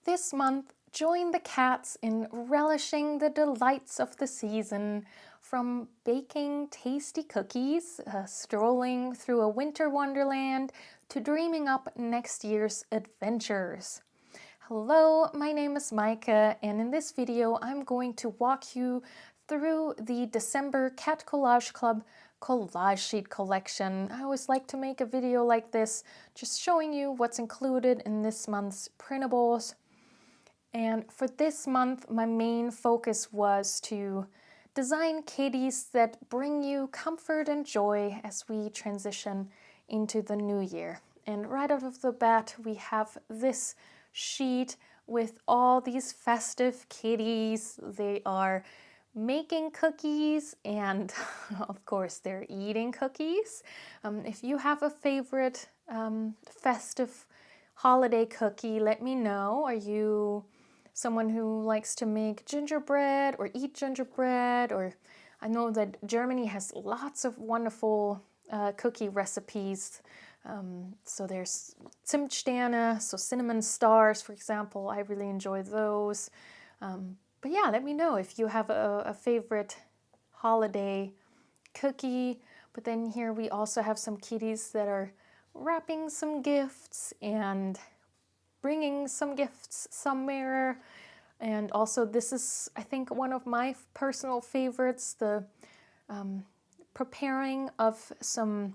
This month, join the cats in relishing the delights of the season, from baking tasty cookies, strolling through a winter wonderland, to dreaming up next year's adventures. Hello, my name is Micah, and in this video I'm going to walk you through the December Cat Collage Club collage sheet collection. I always like to make a video like this, just showing you what's included in this month's printables. And for this month, my main focus was to design kitties that bring you comfort and joy as we transition into the new year. And right out of the bat, we have this sheet with all these festive kitties. They are making cookies and of course they're eating cookies. If you have a favorite festive holiday cookie, let me know. Are you someone who likes to make gingerbread or eat gingerbread? Or I know that Germany has lots of wonderful cookie recipes. So there's Zimtsterne, so cinnamon stars, for example. I really enjoy those. But yeah, let me know if you have a favorite holiday cookie. But then here we also have some kitties that are wrapping some gifts and bringing some gifts somewhere. And also this is, I think, one of my personal favorites, the preparing of some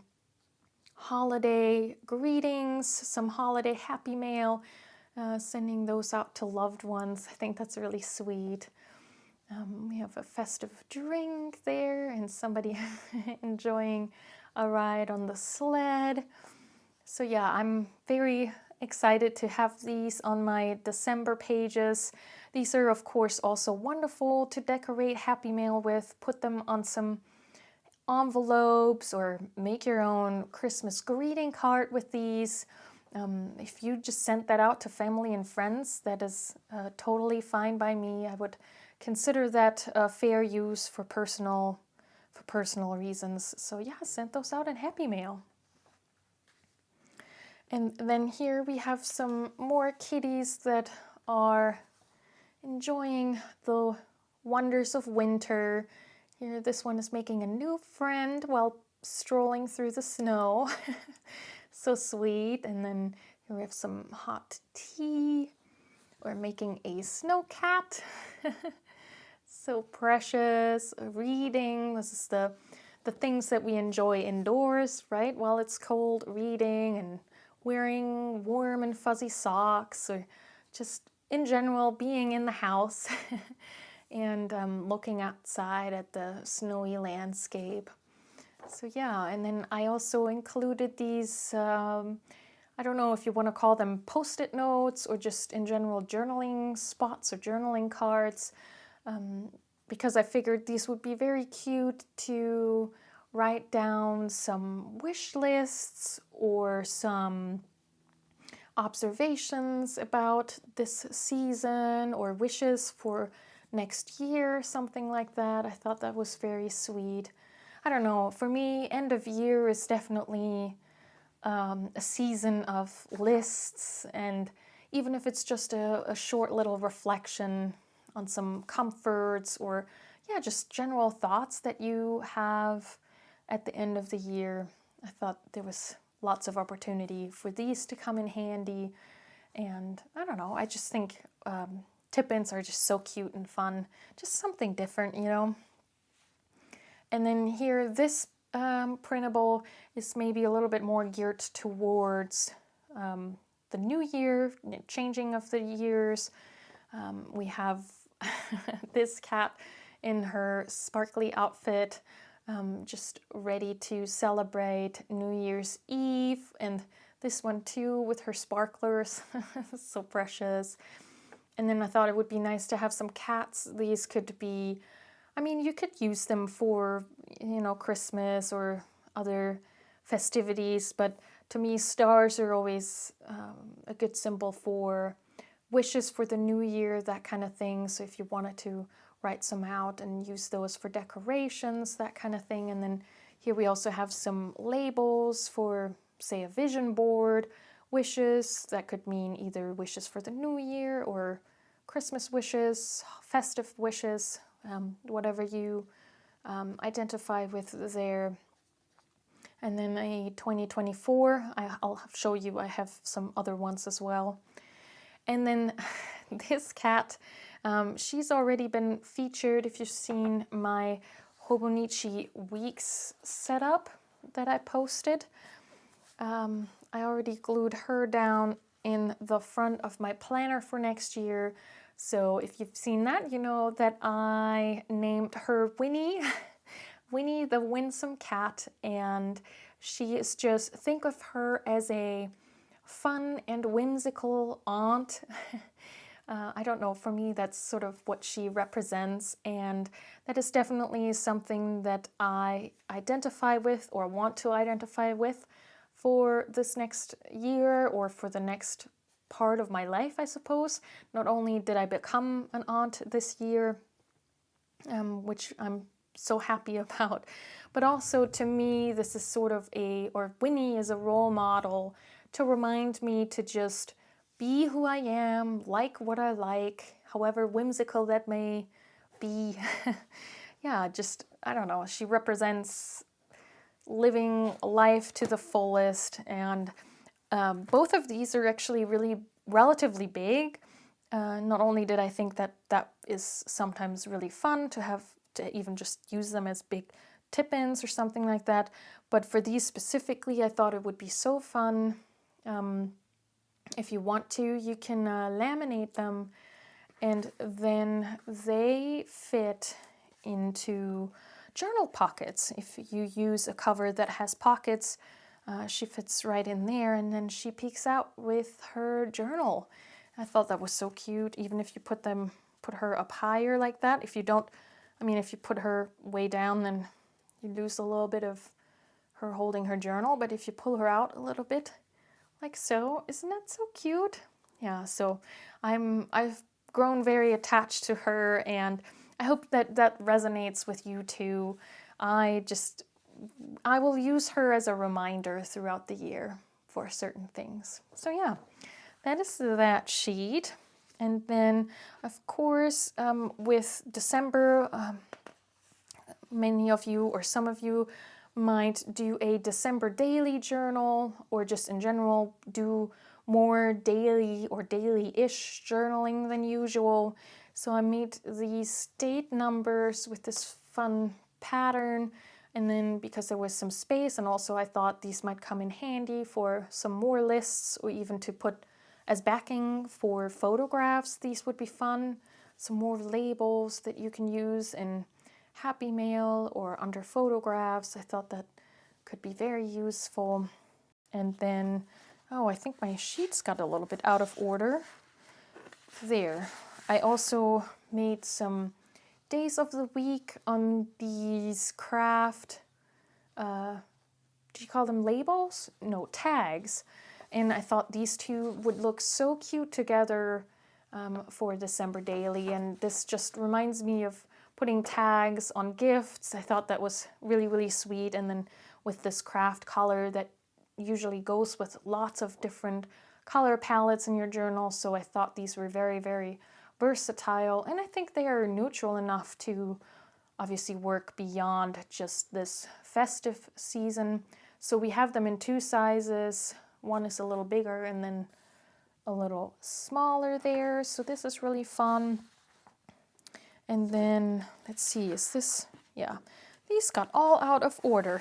holiday greetings, some holiday happy mail, sending those out to loved ones. I think that's really sweet. We have a festive drink there and somebody enjoying a ride on the sled. So yeah, I'm very excited to have these on my December pages. These are of course also wonderful to decorate happy mail with. Put them on some envelopes or make your own Christmas greeting card with these. If you just sent that out to family and friends, that is totally fine by me. I would consider that fair use for personal reasons. So yeah, send those out in happy mail. And then here we have some more kitties that are enjoying the wonders of winter. Here, this one is making a new friend while strolling through the snow. So sweet. And then here we have some hot tea. We're making a snow cat. So precious. Reading. This is the things that we enjoy indoors, right? While it's cold, reading and wearing warm and fuzzy socks, or just in general being in the house and looking outside at the snowy landscape. So yeah, and then I also included these, I don't know if you want to call them post-it notes or just in general journaling spots or journaling cards, because I figured these would be very cute to write down some wish lists or some observations about this season or wishes for next year, something like that. I thought that was very sweet. I don't know, for me, end of year is definitely a season of lists, and even if it's just a short little reflection on some comforts or yeah, just general thoughts that you have at the end of the year, I thought there was lots of opportunity for these to come in handy. And I don't know, I just think tip-ins are just so cute and fun. Just something different, you know. And then here, this printable is maybe a little bit more geared towards the new year, changing of the years. We have this cat in her sparkly outfit, just ready to celebrate New Year's Eve, and this one too with her sparklers. So precious. And then I thought it would be nice to have some cats. These could be, I mean, you could use them for, you know, Christmas or other festivities, but to me stars are always a good symbol for wishes for the new year, that kind of thing. So if you wanted to write some out and use those for decorations, that kind of thing. And then here we also have some labels for, say, a vision board wishes. That could mean either wishes for the new year or Christmas wishes, festive wishes, whatever you identify with there. And then a 2024, I'll show you, I have some other ones as well. And then this cat, she's already been featured. If you've seen my Hobonichi Weeks setup that I posted, I already glued her down in the front of my planner for next year. So if you've seen that, you know that I named her Winnie, Winnie the Winsome Cat, and she is just, think of her as a fun and whimsical aunt. I don't know, for me that's sort of what she represents, and that is definitely something that I identify with or want to identify with for this next year or for the next part of my life, I suppose. Not only did I become an aunt this year, which I'm so happy about, but also to me this is sort of Winnie is a role model to remind me to just be who I am, like what I like, however whimsical that may be. Yeah, just, I don't know, she represents living life to the fullest, and both of these are actually really relatively big. Not only did I think that that is sometimes really fun to have to even just use them as big tip-ins or something like that, but for these specifically I thought it would be so fun. If you want to, you can laminate them, and then they fit into journal pockets. If you use a cover that has pockets, she fits right in there, and then she peeks out with her journal. I thought that was so cute, even if you put her up higher like that. If you don't, I mean, if you put her way down, then you lose a little bit of her holding her journal, but if you pull her out a little bit, like so, isn't that so cute? Yeah, so I've grown very attached to her, and I hope that that resonates with you too. I will use her as a reminder throughout the year for certain things. So yeah, that is that sheet. And then, of course, with December, many of you or some of you might do a December daily journal, or just in general do more daily or daily-ish journaling than usual. So I made these date numbers with this fun pattern, and then because there was some space, and also I thought these might come in handy for some more lists, or even to put as backing for photographs, these would be fun. Some more labels that you can use in Happy Mail or under photographs. I thought that could be very useful. And then, oh, I think my sheets got a little bit out of order. There. I also made some days of the week on these craft, do you call them labels? No, tags. And I thought these two would look so cute together for December daily. And this just reminds me of putting tags on gifts. I thought that was really, really sweet. And then with this craft color that usually goes with lots of different color palettes in your journal. So I thought these were very, very versatile. And I think they are neutral enough to obviously work beyond just this festive season. So we have them in two sizes. One is a little bigger and then a little smaller there. So this is really fun. And then, let's see, is this, yeah, these got all out of order.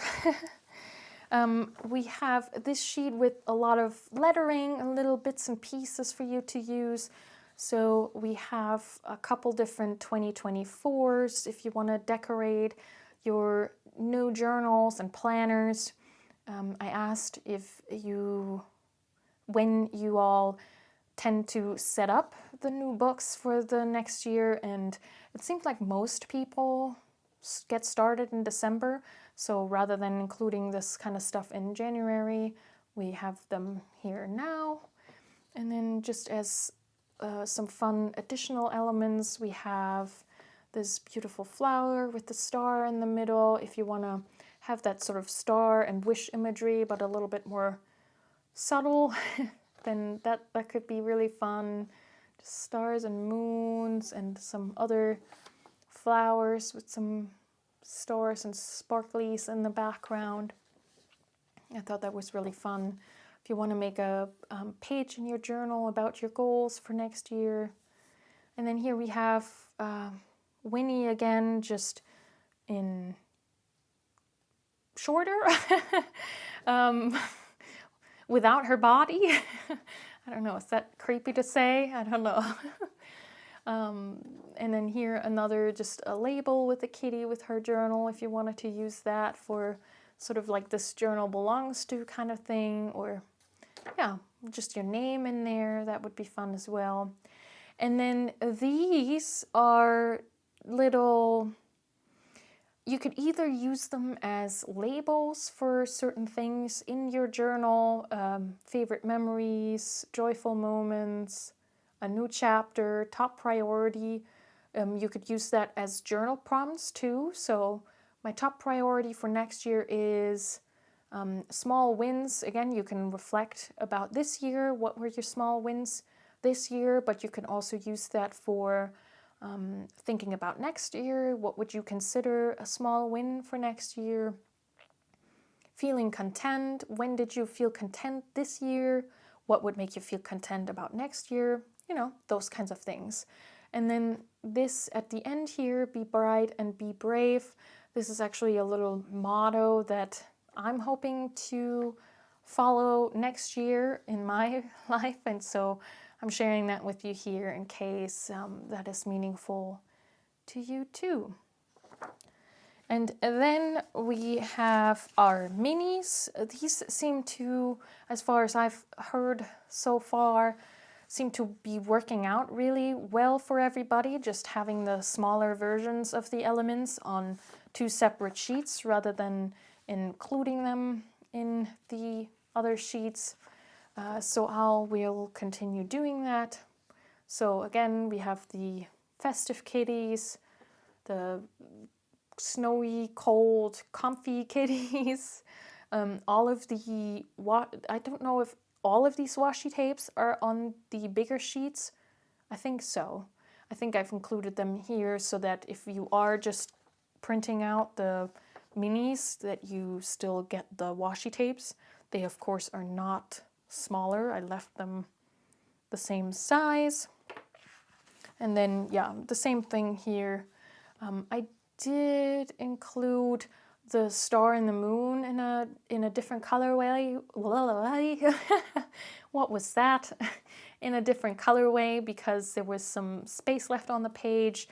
We have this sheet with a lot of lettering and little bits and pieces for you to use. So we have a couple different 2024s if you want to decorate your new journals and planners. I asked when you all tend to set up the new books for the next year, and it seemed like most people get started in December. So rather than including this kind of stuff in January, we have them here now. And then just as some fun additional elements, we have this beautiful flower with the star in the middle. If you want to have that sort of star and wish imagery, but a little bit more subtle, then that could be really fun. Just stars and moons and some other flowers with some stars and sparklies in the background. I thought that was really fun. If you want to make a page in your journal about your goals for next year. And then here we have Winnie again, just in shorter, without her body. I don't know, is that creepy to say? I don't know. And then here another, just a label with a kitty with her journal, if you wanted to use that for sort of like this journal belongs to kind of thing, or yeah, just your name in there, that would be fun as well. And then these are little, you could either use them as labels for certain things in your journal, favorite memories, joyful moments, a new chapter, top priority. You could use that as journal prompts too. So my top priority for next year is small wins. Again, you can reflect about this year. What were your small wins this year? But you can also use that for thinking about next year. What would you consider a small win for next year? Feeling content. When did you feel content this year? What would make you feel content about next year? You know, those kinds of things. And then this at the end here, be bright and be brave. This is actually a little motto that I'm hoping to follow next year in my life. And so I'm sharing that with you here in case that is meaningful to you too. And then we have our minis. These seem to, as far as I've heard so far, seem to be working out really well for everybody, just having the smaller versions of the elements on 2 separate sheets rather than including them in the other sheets. So we'll continue doing that. So again, we have the festive kitties, the snowy, cold, comfy kitties, all of the, I don't know if all of these washi tapes are on the bigger sheets. I think so. I think I've included them here so that if you are just printing out the minis, that you still get the washi tapes. They of course are not smaller. I left them the same size. And then yeah, the same thing here. I did include the star and the moon in a different colorway. What was that? In a different colorway because there was some space left on the page,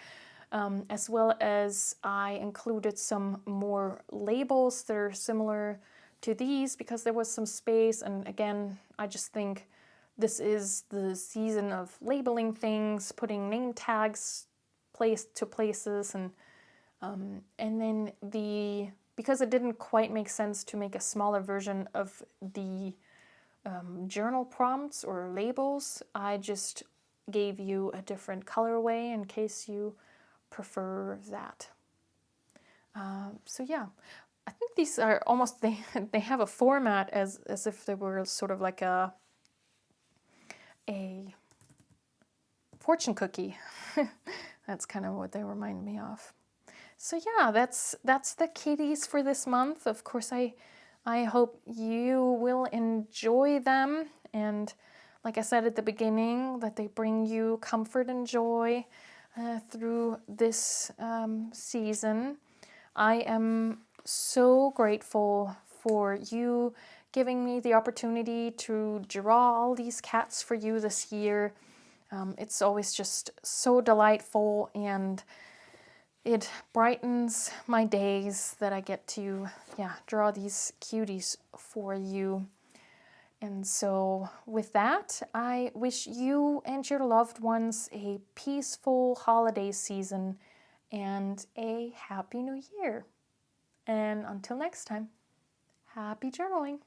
as well as I included some more labels that are similar to these because there was some space. And again, I just think this is the season of labeling things, putting name tags to places, and then because it didn't quite make sense to make a smaller version of the journal prompts or labels, I just gave you a different colorway in case you prefer that. So yeah, I think these are almost, they have a format as if they were sort of like a fortune cookie. That's kind of what they remind me of. So yeah, that's the kitties for this month. Of course, I hope you will enjoy them, and like I said at the beginning, that they bring you comfort and joy through this season. I am so grateful for you giving me the opportunity to draw all these cats for you this year. It's always just so delightful, and it brightens my days that I get to, draw these cuties for you. And so with that, I wish you and your loved ones a peaceful holiday season and a happy new year. And until next time, happy journaling.